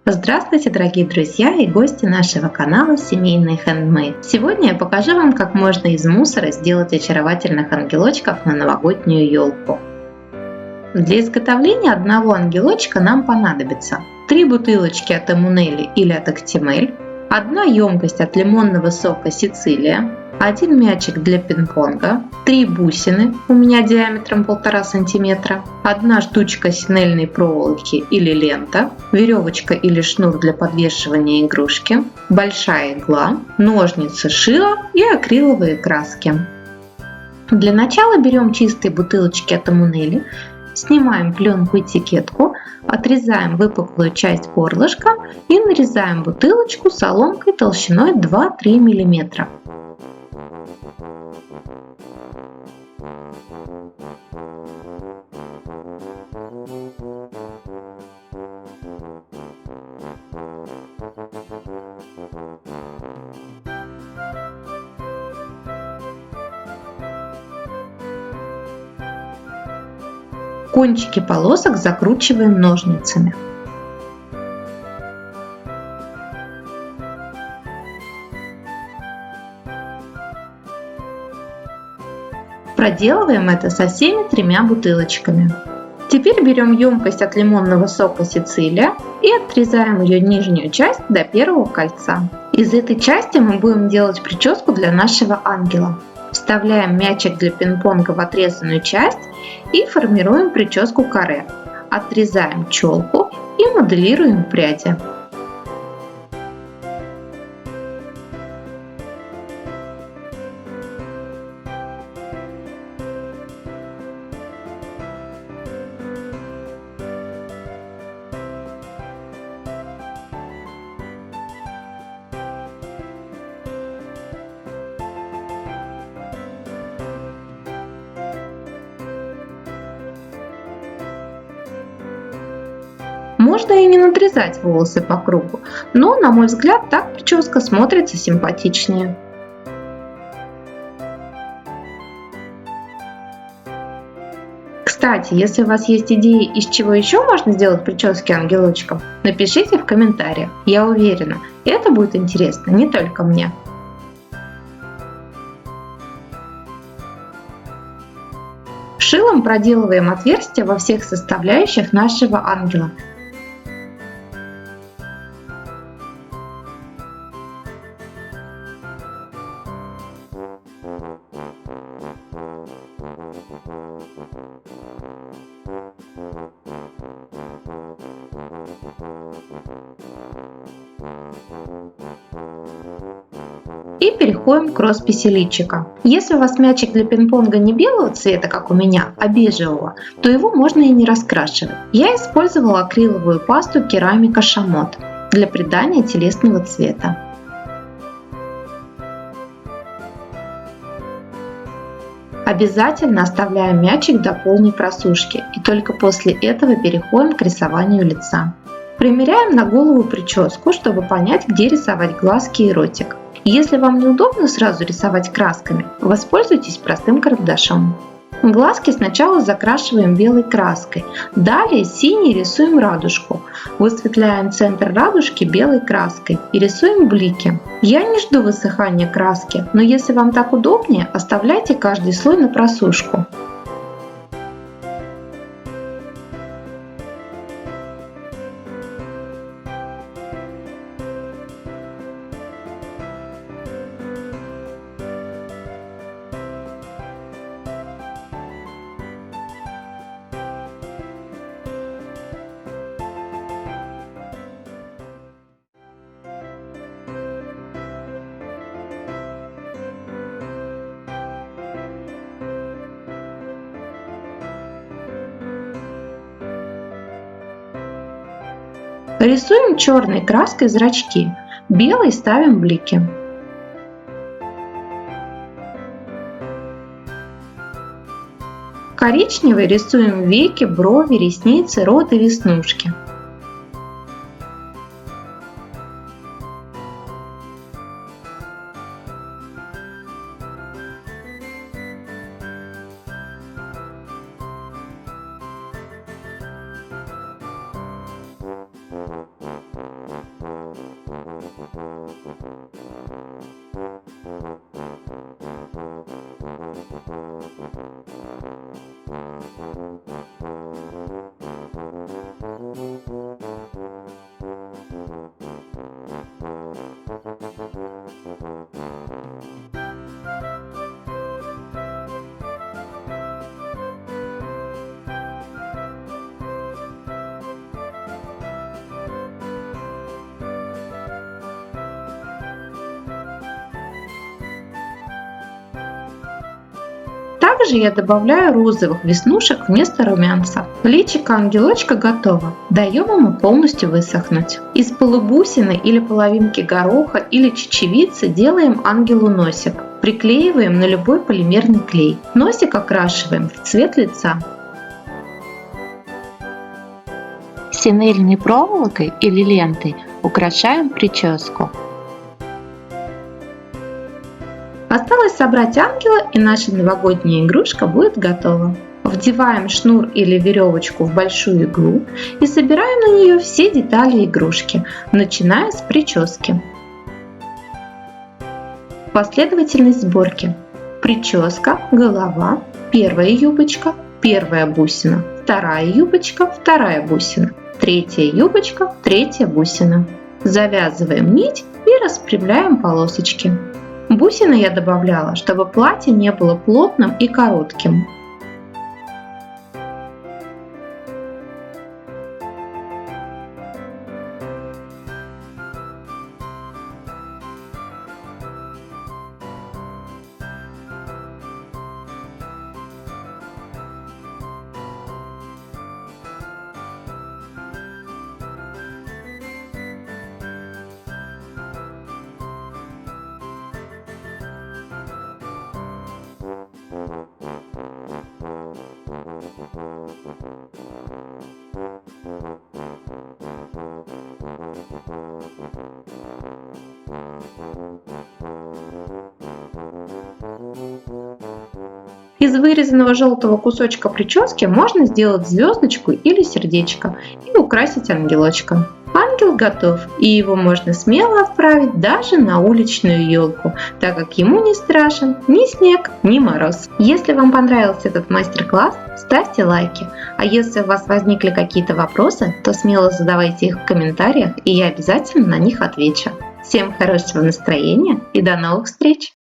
Здравствуйте, дорогие друзья и гости нашего канала Семейный Handmade. Сегодня я покажу вам, как можно из мусора сделать очаровательных ангелочков на новогоднюю елку. Для изготовления одного ангелочка нам понадобится 3 бутылочки от Эмунели или от Актимель, 1 емкость от лимонного сока Сицилия, 1 мячик для пинг-понга, 3 бусины, у меня диаметром 1,5 см, 1 штучка синельной проволоки или лента, веревочка или шнур для подвешивания игрушки, большая игла, ножницы, шило и акриловые краски. Для начала берем чистые бутылочки от Эмунели, снимаем пленку-этикетку, отрезаем выпуклую часть горлышка и нарезаем бутылочку соломкой толщиной 2-3 мм. Кончики полосок закручиваем ножницами. Проделываем это со всеми 3 бутылочками. Теперь берем емкость от лимонного сока Сицилия и отрезаем ее нижнюю часть до первого кольца. Из этой части мы будем делать прическу для нашего ангела. Вставляем мячик для пинг-понга в отрезанную часть и формируем прическу каре. Отрезаем челку и моделируем пряди. Можно и не надрезать волосы по кругу, но, на мой взгляд, так прическа смотрится симпатичнее. Кстати, если у вас есть идеи, из чего еще можно сделать прически ангелочков, напишите в комментариях. Я уверена, это будет интересно не только мне. Шилом проделываем отверстия во всех составляющих нашего ангела. И переходим к росписи личика. Если у вас мячик для пинг-понга не белого цвета, как у меня, а бежевого, то его можно и не раскрашивать. Я использовала акриловую пасту керамика Шамот для придания телесного цвета. Обязательно оставляем мячик до полной просушки и только после этого переходим к рисованию лица. Примеряем на голову прическу, чтобы понять, где рисовать глазки и ротик. Если вам неудобно сразу рисовать красками, воспользуйтесь простым карандашом. Глазки сначала закрашиваем белой краской, далее синей рисуем радужку, высветляем центр радужки белой краской и рисуем блики. Я не жду высыхания краски, но если вам так удобнее, оставляйте каждый слой на просушку. Рисуем черной краской зрачки, белой ставим блики. Коричневой рисуем веки, брови, ресницы, рот и веснушки. Также я добавляю розовых веснушек вместо румянца. Личико ангелочка готово. Даем ему полностью высохнуть. Из полубусины или половинки гороха или чечевицы делаем ангелу носик. Приклеиваем на любой полимерный клей. Носик окрашиваем в цвет лица. Синельной проволокой или лентой украшаем прическу. Осталось собрать ангела, и наша новогодняя игрушка будет готова. Вдеваем шнур или веревочку в большую иглу и собираем на нее все детали игрушки, начиная с прически. Последовательность сборки: прическа, голова, первая юбочка, первая бусина, вторая юбочка, вторая бусина, третья юбочка, третья бусина. Завязываем нить и распрямляем полосочки. Бусины я добавляла, чтобы платье не было плотным и коротким. Из вырезанного желтого кусочка прически можно сделать звездочку или сердечко и украсить ангелочка. Ангел готов, и его можно смело отправить даже на уличную елку, так как ему не страшен ни снег, ни мороз. Если вам понравился этот мастер-класс, ставьте лайки, а если у вас возникли какие-то вопросы, то смело задавайте их в комментариях, и я обязательно на них отвечу. Всем хорошего настроения и до новых встреч!